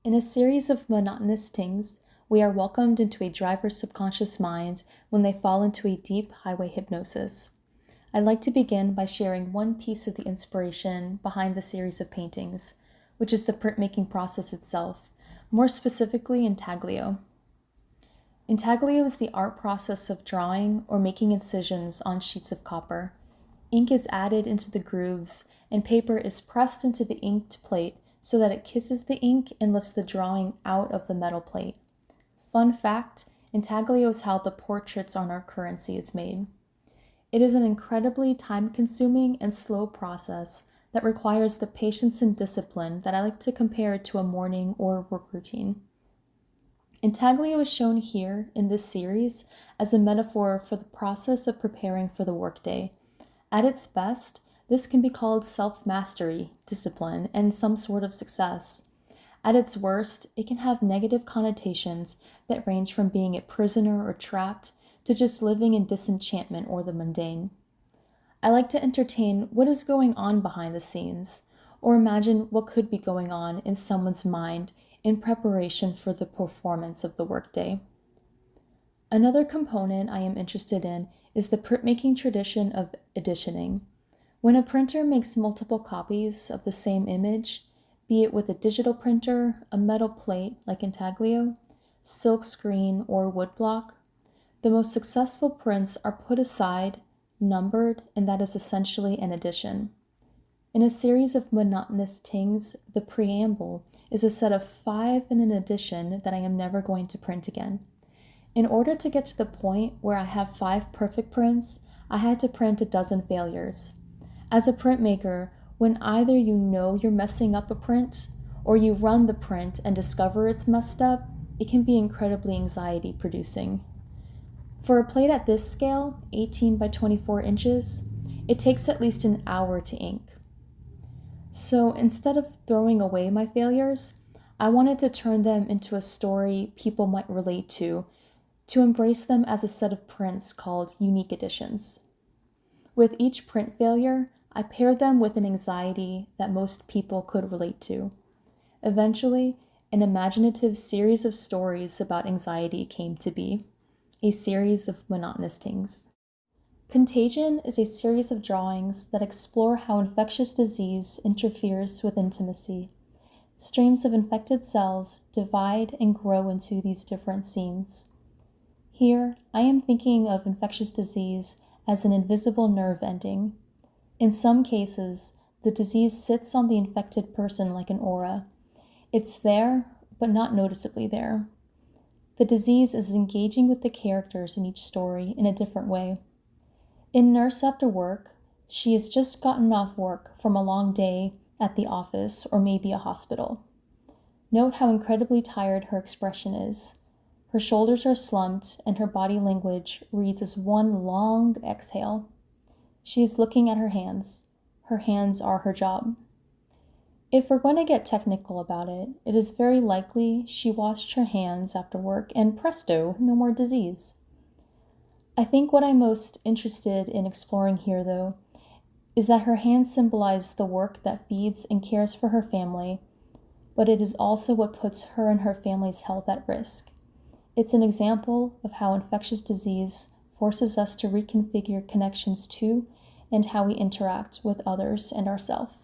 In a series of monotonous tings, we are welcomed into a driver's subconscious mind when they fall into a deep highway hypnosis. I'd like to begin by sharing one piece of the inspiration behind the series of paintings, which is the printmaking process itself, more specifically Intaglio. Intaglio is the art process of drawing or making incisions on sheets of copper. Ink is added into the grooves, and paper is pressed into the inked plate so that it kisses the ink and lifts the drawing out of the metal plate. Fun fact, Intaglio is how the portraits on our currency is made. It is an incredibly time-consuming and slow process that requires the patience and discipline that I like to compare to a morning or work routine. Intaglio is shown here in this series as a metaphor for the process of preparing for the workday. At its best, this can be called self-mastery, discipline, and some sort of success. At its worst, it can have negative connotations that range from being a prisoner or trapped to just living in disenchantment or the mundane. I like to entertain what is going on behind the scenes, or imagine what could be going on in someone's mind in preparation for the performance of the workday. Another component I am interested in is the printmaking tradition of editioning. When a printer makes multiple copies of the same image, be it with a digital printer, a metal plate like Intaglio, silk screen, or woodblock, the most successful prints are put aside, numbered, and that is essentially an edition. In a series of monotonous tings, the preamble is a set of 5 in an edition that I am never going to print again. In order to get to the point where I have 5 perfect prints, I had to print a dozen failures. As a printmaker, when either you know you're messing up a print or you run the print and discover it's messed up, it can be incredibly anxiety-producing. For a plate at this scale, 18 by 24 inches, it takes at least an hour to ink. So instead of throwing away my failures, I wanted to turn them into a story people might relate to embrace them as a set of prints called unique editions. With each print failure, I paired them with an anxiety that most people could relate to. Eventually, an imaginative series of stories about anxiety came to be, a series of monotonous tings. Contagion is a series of drawings that explore how infectious disease interferes with intimacy. Streams of infected cells divide and grow into these different scenes. Here, I am thinking of infectious disease as an invisible nerve ending. In some cases, the disease sits on the infected person like an aura. It's there, but not noticeably there. The disease is engaging with the characters in each story in a different way. In Nurse After Work, she has just gotten off work from a long day at the office or maybe a hospital. Note how incredibly tired her expression is. Her shoulders are slumped and her body language reads as one long exhale. She is looking at her hands. Her hands are her job. If we're going to get technical about it, it is very likely she washed her hands after work and presto, no more disease. I think what I'm most interested in exploring here, though, is that her hands symbolize the work that feeds and cares for her family, but it is also what puts her and her family's health at risk. It's an example of how infectious disease forces us to reconfigure connections to and how we interact with others and ourselves.